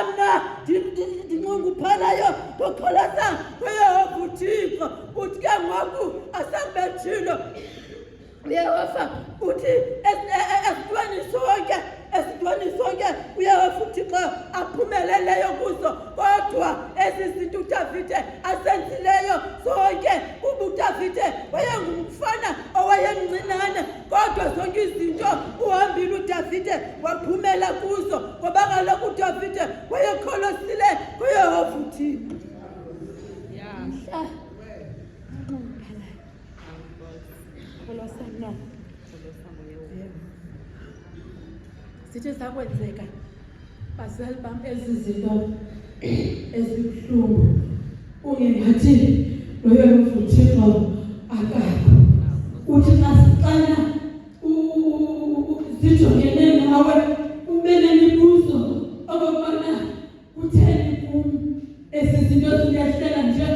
mna ndinqunguphalayo ngoxolisa kuYehova uThixo. Uthi ke ngoku asakubethile uYehova uthi esintweni sonke uYehova uThixo aphumeleleyo kuzo, kodwa ezi zinto uDavide asenzileyo zonke kuba uDavide wayengumfana owayemncinane, kodwa zonke izinto uhambile uDavide waphumela kuzo ngoba kaloku uDavide wayekholosile kuYehova uThixo. Sithi sakwenzeka bazali bam ezi zinto ezibuhlungu, ungengathi loYehova uThixo akakho. Uthi xana zijongene nawe ube nemibuzo okokubana kutheni kum ezi zinto ziyahlela nje,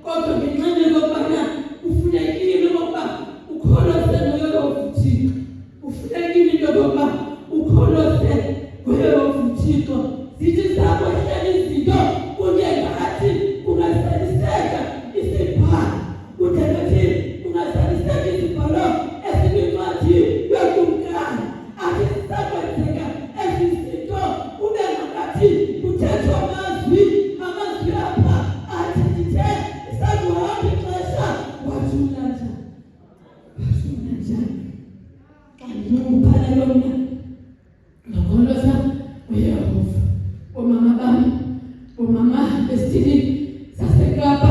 kodwa ngenxa yokubana ufunekile okokuba ukholose noYehova uThixo, ufunekile into yokokuba ukholose kuYehova uThixo. Zithi zakwehlela izinto kungengathi kungasaliseka isibhalo, kungengathi kungasaliseka isibhalo esikwincwadi yokumkani. Athi zakwenzeka ezi zinto ube ngathi kuthethwa amazwi apha athi ndithe isakuhamba ixesha wathula njani kandinomuphala yona nokholosa uYehova. Omama bam, omama besithili saseKapa,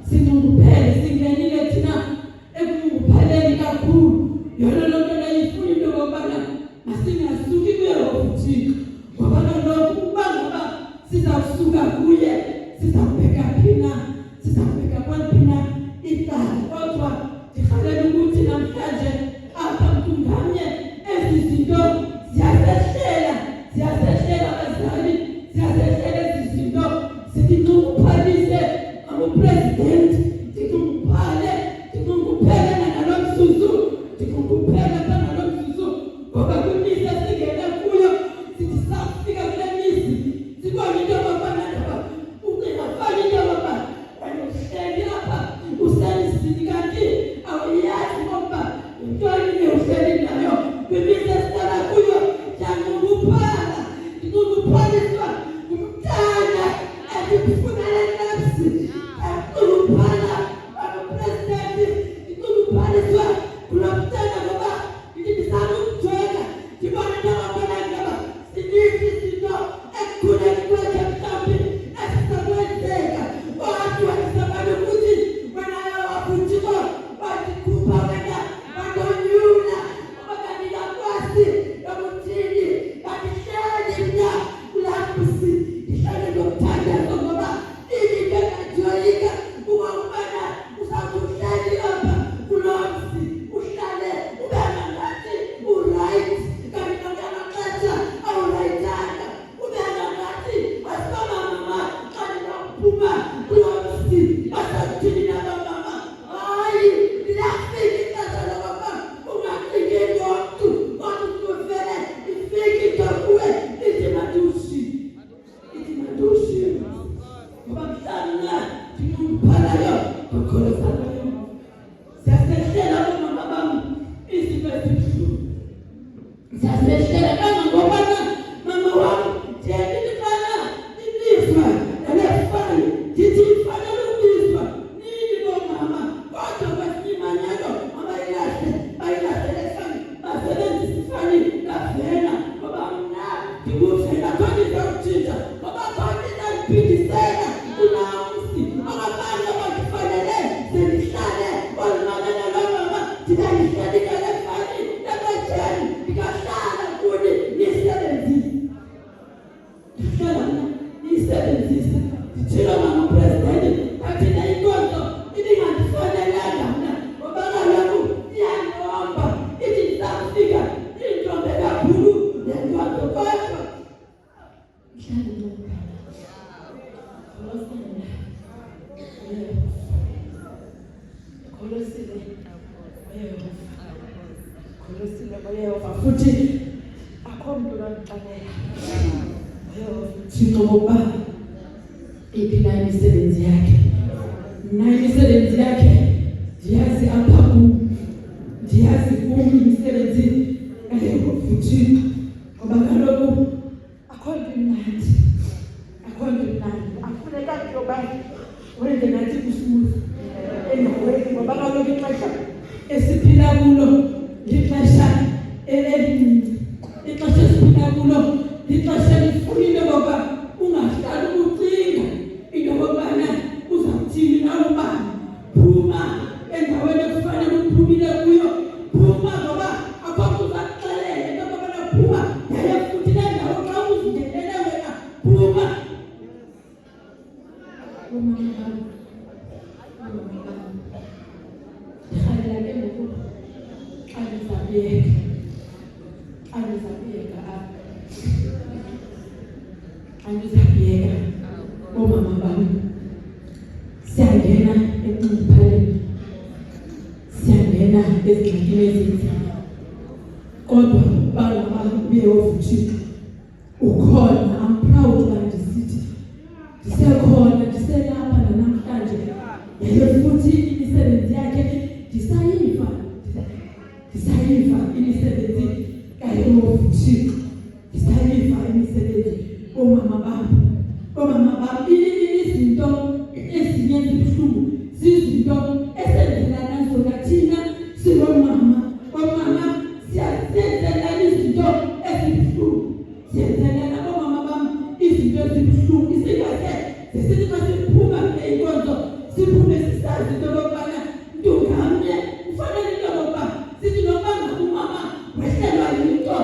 sinxunguphele singenile thina ekunxunguphaleni kakhulu. Yona loo nto leyo ifuna into yokubana masingasuki kuYehova uThixo, ngoba kaloku uba ngaba sizawusuka kuye sizawubheka phi na, sizawubheka kwaliphi na icala. Kodwa ndirhalela ukuthi namhlanje apha mntu ngamnye ezi zinto ziyasehlela bazali, ziyasehlela ezi zinto zitinxunguphalise amupresidenti, ndinxunguphele nalo mzuzu, ndinxunguphele nalo mzuzu, ngoba kwimizi esingena kuyo sithi safika kule mizi sibone into yokubana ungafani into yokuba wena uhleli apha usendisini kanti awuyazi ngokuba yintoni le uhleli nayo kwimizi esihlala kuyo. Ndinxunguphaliswa ngumntana endifunele nafsi, ndinxunguphala amupresidenti, ndinxunguphaliswa kulo mntana ngoba ndizama ukujonga ndibone into yokubana ngaba zininzi izinto ekukhuleni kwakhe mhlawumbi ezizakwenzeka, kodwa ndizamane ukuthi wena Yehova uThixo wandikhupha wena wandonyula ngoba kandingakwazi nokuthini, kandihleli mna kulaa mzi, ndihleli ngokuthandaza ngoba into engandiyoyika kungokubana uzawuthi uhleli apha kuloo mzi uhlale ube ngangathi urayithi, kanti ngamanye amaxesha awurayithanga, ube ngangathi asibamama xa ndinawuphuma kuloo mzi bazawuthini nabamama. Hayi, liyafika ixesha lokokuba ungacingi ngomntu, kodwa Thixo ngoba iphila imisebenzi yakhe nayo imisebenzi yakhe ndiyazi apha kum ndiyazi kum imisebenzi ayekho futhi ngoba kaloku akho nto imnandi afuneka yoba wenze nathi kusmuthi endaweni ngoba kaloku ixesha esiphila kulo lixesha elincinci ixesha esiphila kulo lixesha elifunile ngoba ungahlali ucinga into yokubana uzawuthini na ubani phuma endaweni ekufanele uphumile kuyo phuma ngoba akho kuzakuxelela into yokubana phuma yaye futhi le ndawo xa uzingenele wena phuma ndikhalela ke ngoku xa ndizabiyeka andizabiyeka oomama bam siyangena ekunxunguphaleni siyangena ezingxakini ezinzima kodwa bangaba uyehovu Thixo ukhona. I'm proud uba ndisithi ndisekhona ndiselapha nanamhlanje yaye futhi imisebenzi yakhe ndisayiva imisebenzi kaYehova Thixo ndisayiva imisebenzi oomama bam izinto ezinye zibuhlungu zizinto esenzela nazo nathina singomama siyazenzela izinto ezibuhlungu siyenzela nabomama bam izinto ezibuhlungu isingase sisithi xa siphuma kule inkonzo siphume sisazi into yokubana mntu ngamnye ufanele into yokuba sithi nokuba ngakumama wehlelwa yinto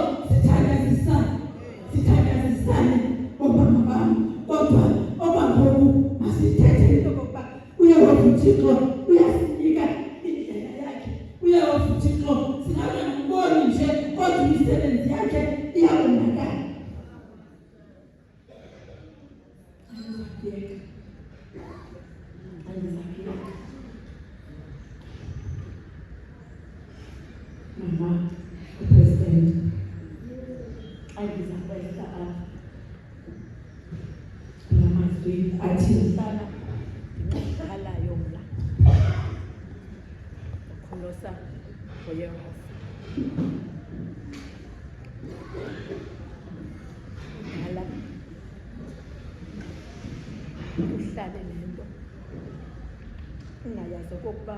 sithandazisane oomama bam kodwa okwangoku masithethe into yokuba uYehova Thixo uyasinika indlela yakhe uYehova Thixo singabe ngiboni nje kodwa imisebenzi yakhe iyabonakala. Mama, President, angizakwehla amazwi athi Sana ndikhalayo mna ukholosa ngoYehova udala uhlale nento ungayazi okokuba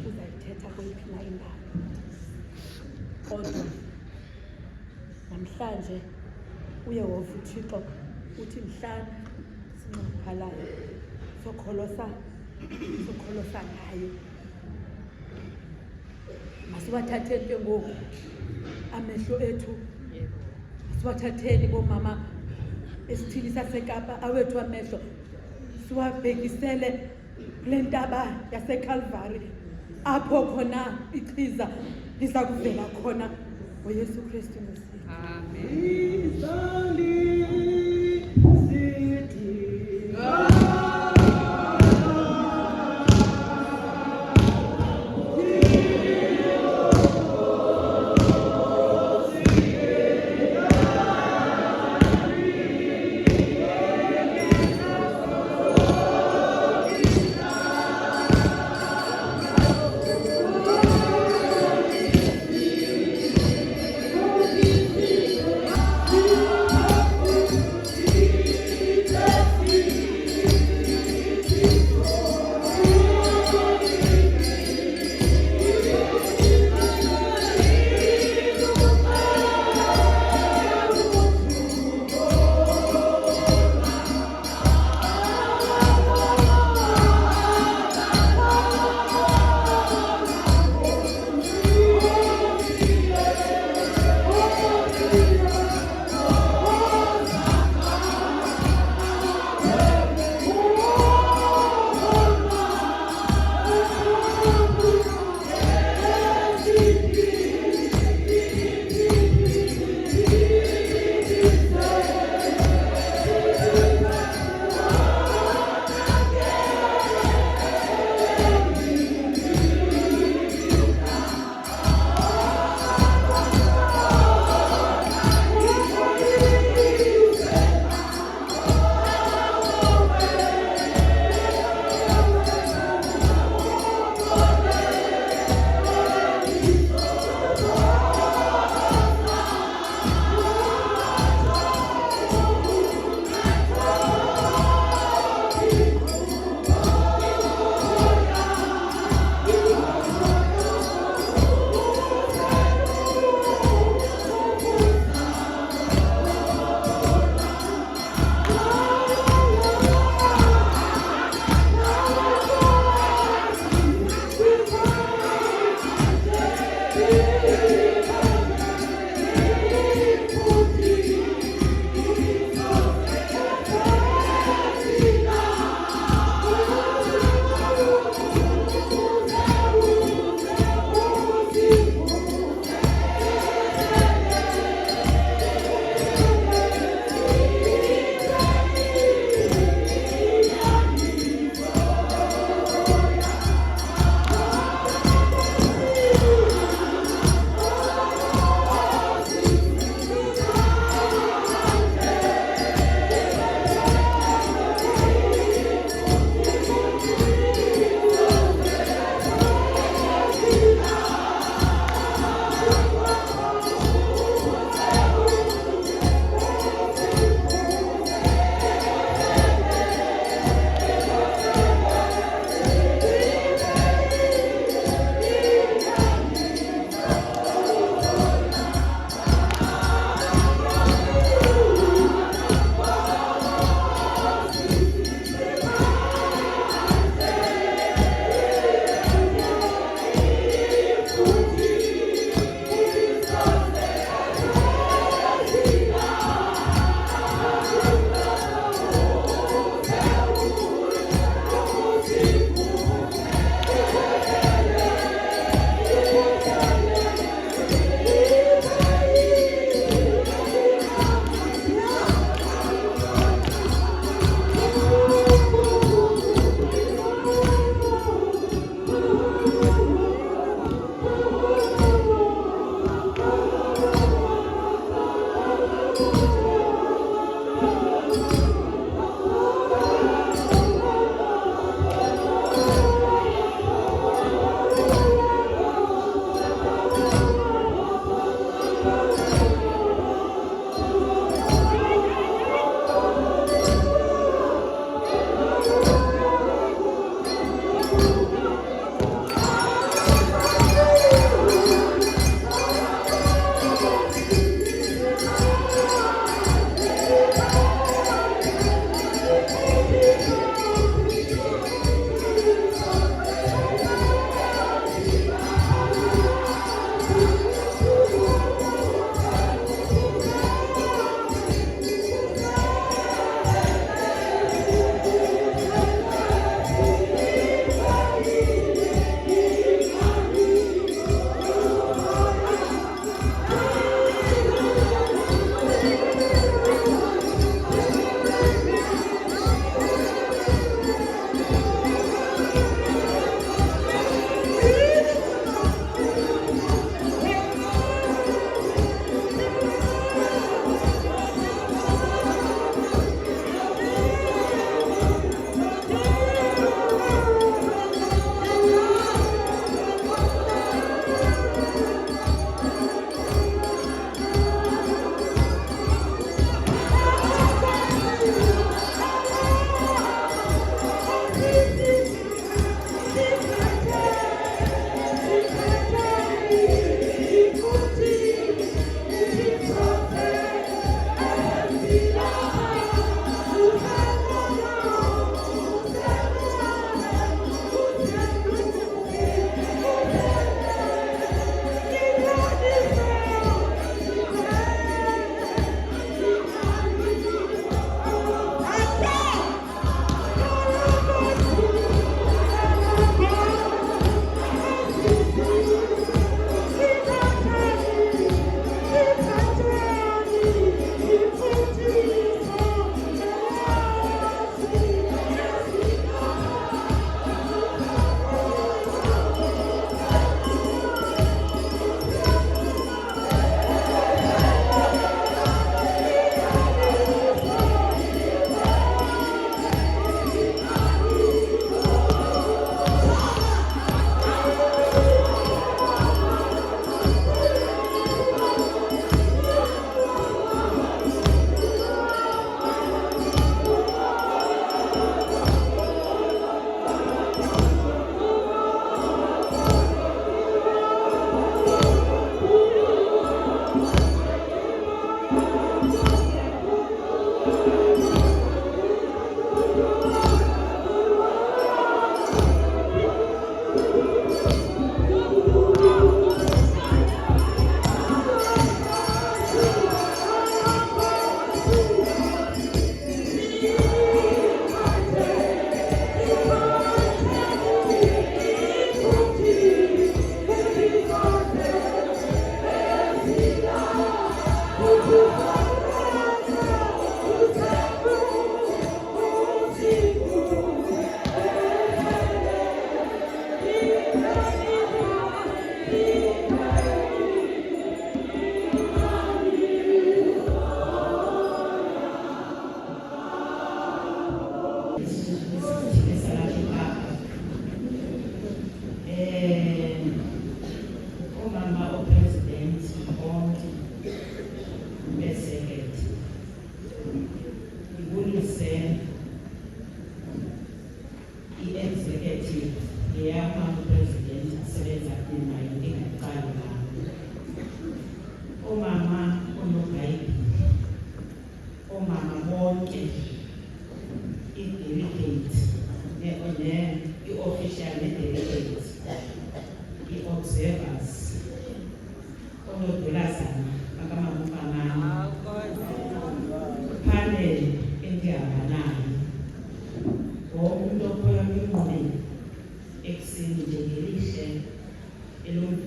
uzayithetha kweyiphi na indawo kodwa namhlanje uYehova uThixo uthi mhlana sinxunguphalayo sokholosa ngayo. Masiwathatheni ke ngoku amehlo ethu siwathatheni boomama esithili saseKapa awethu amehlo siwabhekisele kule ntaba yaseCalvary apho khona ichiza liza kuvela khona ngoYesu Kristu Mesiya. Amen.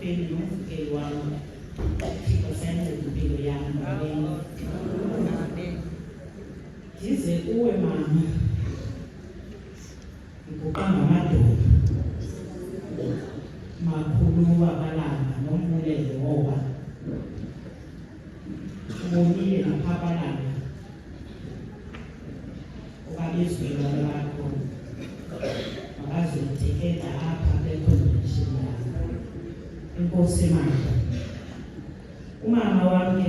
emhlabeni nomvukeli wami. Thixo senze impilo yami. Ndize kuwe mama, ngiguqa ngamadoda makhulu wabalanga nombulelo ngoba ubonile naphabalanga ukabizwela lakho makazothekela apha kwe-convention yakho. Enkosi mama, umama wami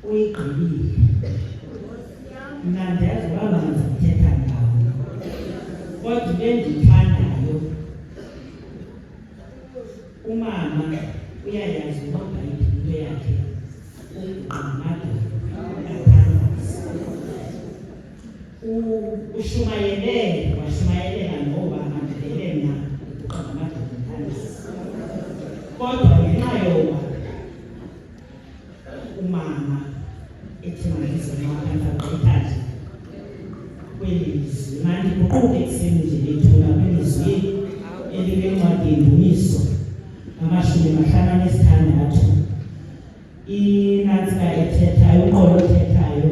uyigqibile. Mna ndiyazi uba ngizathetha ngawo, kodwa into endiyithandayo umama uyayazi kodwa impilo yakhe washumayelela ngoba mandilele mna kodwa ngenxa yoba umama ethi mandizonwaphanfaqethathi kwelizwi mandiguquke ekuseni nje lethula kwelizwi elikwencwadi yendumiso 56 inantsika ethethayo uqolo othethayo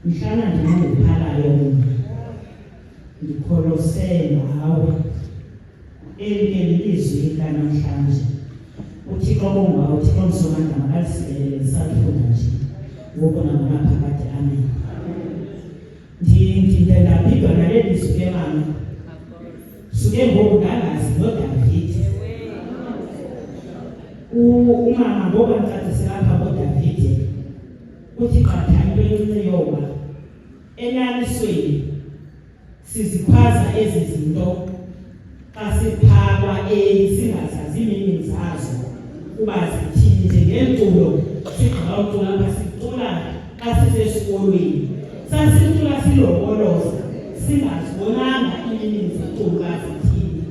mhlana ndinonguphalayo ndikholose ngawe elike lilizwi lanamhlanje. Uthixo bongawo, uthixo msomandla makalisibelele lisafunda nje ngoku nangonaphakade. Amen. Ndindaphindwa nale lizwi ke mama, suke ngoku ndangazi noDavid. Umama ngoba mcacisela apha ngoDavid uthi qatha into encinci yoba enyanisweni sizikhwaza ezi zinto xa siphakwa singazazi iimini zazo kuba zithini. Njengemculo sigqiba ucula apha sicula xa sisesikolweni, sasicula siloboloza singazibonanga iimini zeculo xa zithini,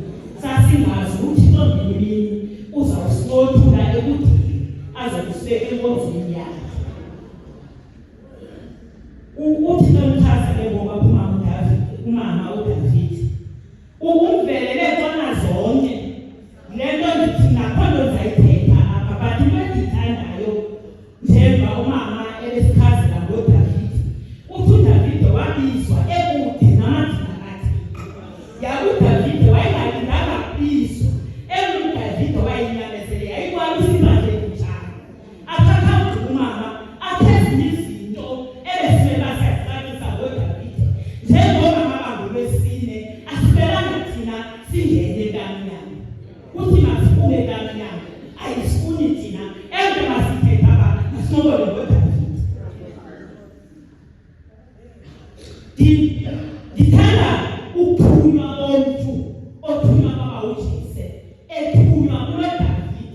sasingazi uThixo ngemini uzawusinothula ekudeni azokusibeka enkonzweni yakhe. Uthi nomchaza ke ngoba umama uDavid umvelele kona zonke. Le nto ndithi nakhona ndizayithetha apha, but into endiyithandayo njengoba umama ebesichazela ngoDavid, uthi uDavid wabizwa ekude namadina kaThixo. Yabe uDavid wayengalindanga kubizwa, uDavid wayenyamezele yayikwabisiba nje njalo. Athatha umama athethe izinto ebesibe basiyazixabisa ngoDavid njengomama bangolwesine asibelanga thina singene kamnyama. Uthi masiphume kamnyama ayisifuni thina ento masithetha apha masinobole ngoDavid. Ndithanda ukuthunywa komntu othunywa baba uJese ethunywa kuloDavid.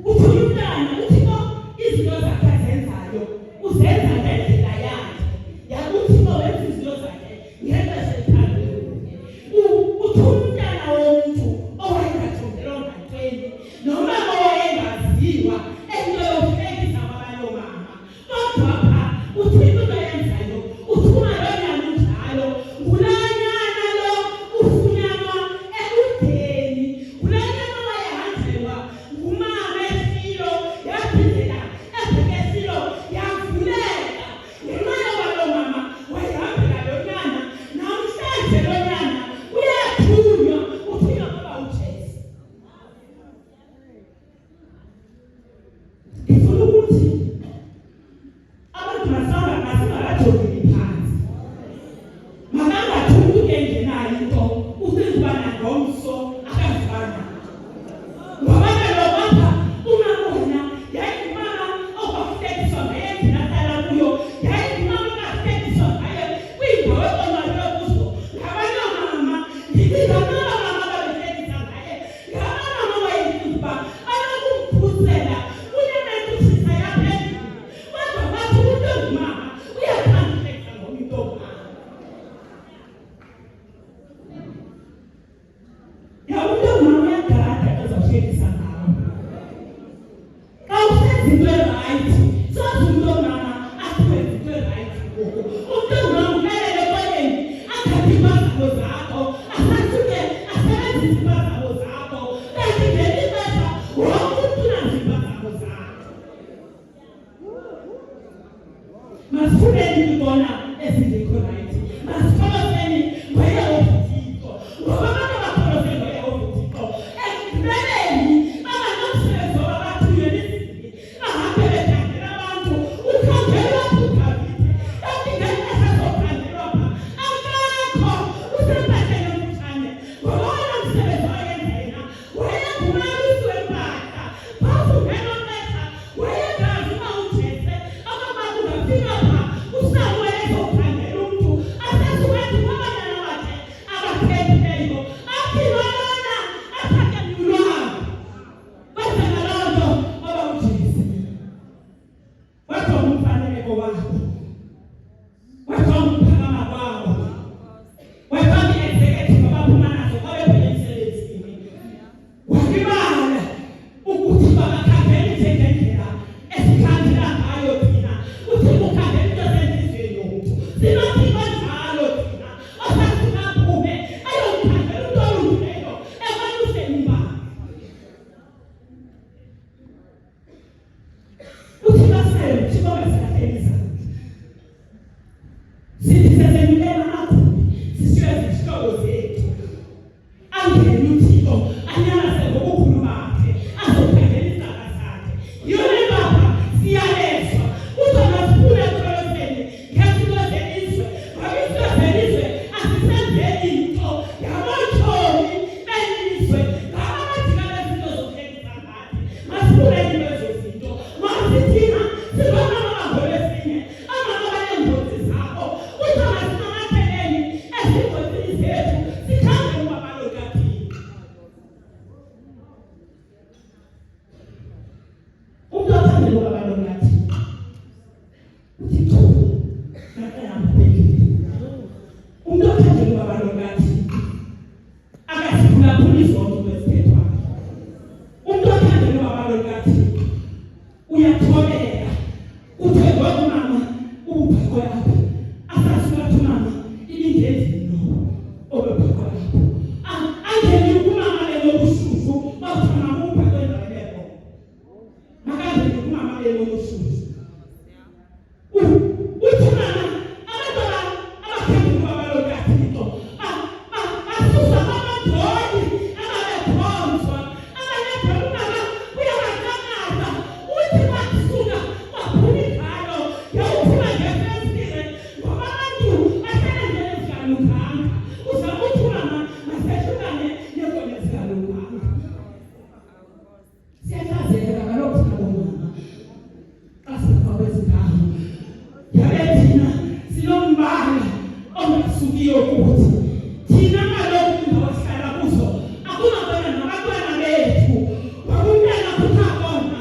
Uthunywa umntana uThixo izinto zakhe azenzayo uzenza ngendlela yakhe. YakuThixo wenza izinto zakhe ngexesha elithandiweyo. Uthunywa umntana womntu owayengajongelwa ngantweni nomama owayengaziwa into masifundeni kubona ezingekho right, masikholoseni ngoye ovuthixo, ngoba abantu abakholose ngoye ovuthixo ekupheleni abanomsebenzi wabathunywe nizini bahambe bekhangela abantu, ukhangelwa kuDavide kanti ngexesha zokhangelwa pha akekho usemphatheni emfutshane, ngoba wena msebenzi wayenza yena wayengumabisi wempahla phafu ngenonetha wayengazi uba uthethe amabantu ngafika pha uSamuel ezokhangela umntu asesukethi kwabanyana bakhe abakhethileyo athi lona athathe mlwabo kwenzeka loo nto oba uJesu wajonga umfaneleko wakho, wajonga ukuphakama kwabo, wajonga i-executive abaphuma nazo babebhele emsebenzini, walibala ukuthi bangakhangela njengendlela esikhangela ngayo thina, uthi ukhangela into zentliziyo yomntu, sinothi kanjalo thina osasingaphume ayomkhangela umntu olungileyo emanuseni bakhe. Uthi basayo uthixo wesihlahleni izandla, sithi sesenyukela amakhumbi sishiwe zizihlobo zethu, angene uthixo anyamase ngobukhulu bakhe azokhangela isaka sakhe. Yona baba siyalezwa uzona siphule ekoloseni ngezinto zelizwe, ngoba izinto zelizwe asisenzeli nto, yabotshomi belizwe ngaba bajika bezinto zokuhlekisa ngathi. Masiphuleni kwezo zinto, masithina sibona amabambolo esinye amama baneengozi zabo, uzona sinamatheleni ezingozini zethu sikhangela uba balokathini. Umntu othandela uba balokathini uthi chu nakayambekile. Umntu othandela uba balokathini akaziphulaphuli zonke into ezithethwayo. Umntu othandela uba balokathini uyathobeka, kuthiwe ngoku mama ububhaqwe apha asasuka athi mama ibingenzino obebhaqwe apha angeni kumama lelobushushu bathi mama ubhaqwe endaweni makangeni kumama lelobushushu. Uthi mama abantu abakhetha uba balokathixo basusa amadoli ababekhonzwa abanedoli umama uyabancamaza, uthi basuka baphuma igalo yawuphuma ngefestire ngoba abantu bahlelendele ezingalunganga. Uzama uthi mama masehlukane neengoma ezingalunganga. Siyachazeka kaloku thina bomama xa siphuma kwezi ndawo, yabe thina sinombala ongasukiyo kuthi thina kaloku indawo sihlala kuzo akunabona nabantwana bethu babumntana kuthakona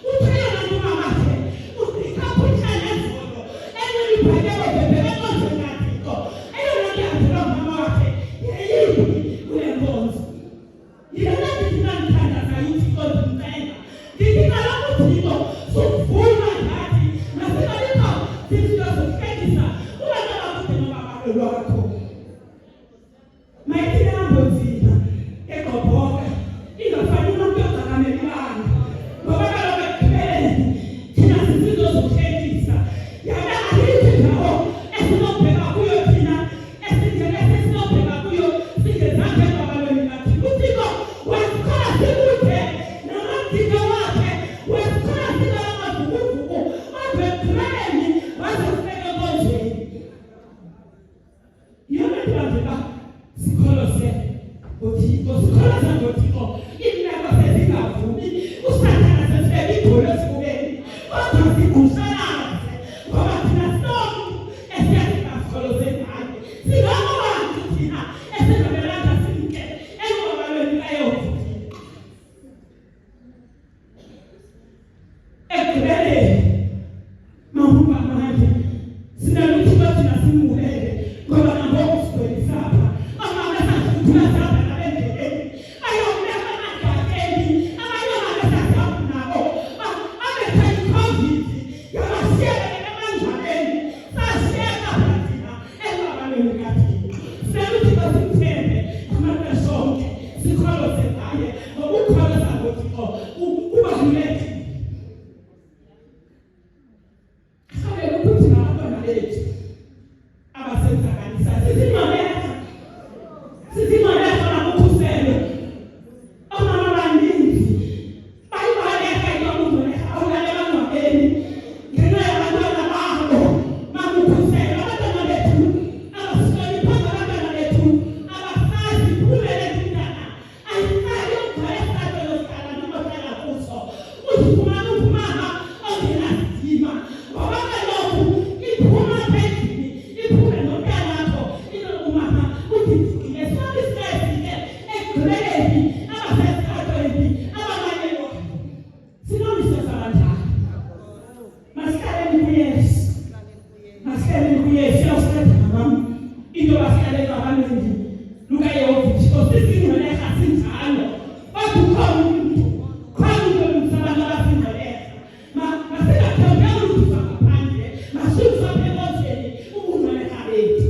utheyona kumamakhe usikhaphutshane ezolo enelibhakelo bebebekwenzengathixo eyona nto yavela mama wakhe yeyiphi kule nkonzo. Yilona ndithi ndandithandazayo uthixo ndimcenga ndithi kaloku uthixo sukuvuma ngathi nasingabikho zizinto zokuhlekisa kubantu abakude nobabalo lwakho. Mayithi nambo nzima egqobhoka ingafani umuntu ozakamelibanga, ngoba kaloku ekupheleni thina sizinto zokuhlekisa. Yabe alithi ndawo esinobheka kuyo thina esindlela esinobheka kuyo singezange ebabalweni kathi uthixo wasikhola sikude namandiko wakhe, wasikhola singalamavukuvuku kodwa ekupheleni wazasibeka enkonzweni. Yona nto yavela sikholose ngothixo, sikholose ngothixo, iimeko sezingavumi, usathana sesibeka ibholo esifubeni kodwa sigqushanaze ngoba thina sinomntu esiyathi masikholose ngaye. Singabantu thina esingabelanga simke engobalweni kayovuthixo. Ekugqibeleni mahumba manje sinaluthixo thina simbulele ngoba nangoku sigcwelisa apha amama esasithula sihamba nabendleleni ayombeka amadakeni abanye amama esasihamba nabo abethe iCOVID Yesu awusiletha mama into basiyalela abaningi luka yehova osisingcwele asinjalo bakukhona umuntu khona umuntu abantu abasingcwele masingathembela ukuthi ngaphandle masukha phezulu ukungcwele kabethu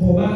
Ngoba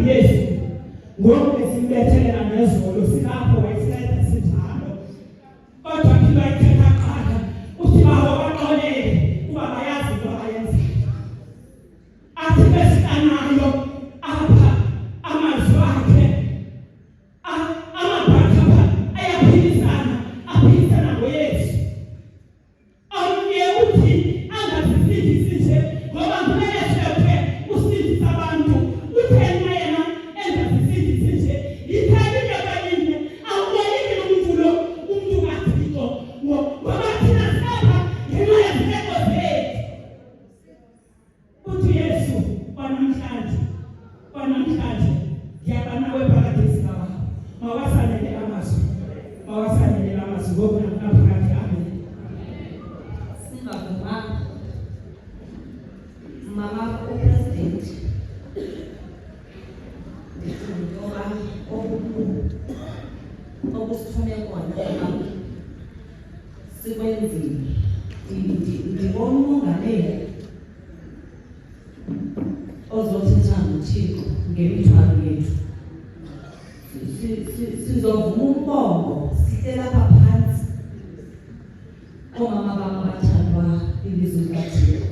ngeke sikwenzile. Ngibona umongameli ozothetha ngoThixo ngemithwalo yethu. Sizovuma umbongo sihle lapha phansi. Omama bami abathandwa ilizwi likaThixo.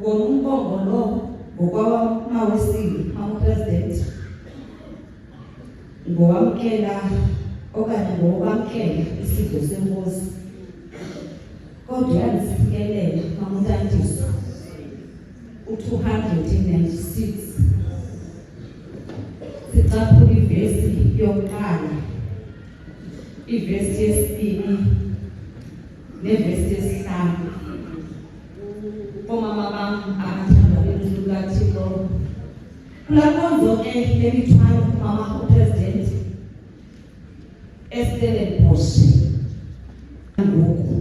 Wona umbongo lo ngokwamawesile ama-president ngowamkela okanye ngokwamkela isidlo senkosi. Kodwa yangisikelela mamutandiso u-296 sicaphula ivesi yokuqala, ivesi yesibili nevesi yesihlanu. Omama bami abathandwa belizwi likaThixo, kulakonzo-ke lemithwalo umama upresident Stellenbosch ngoku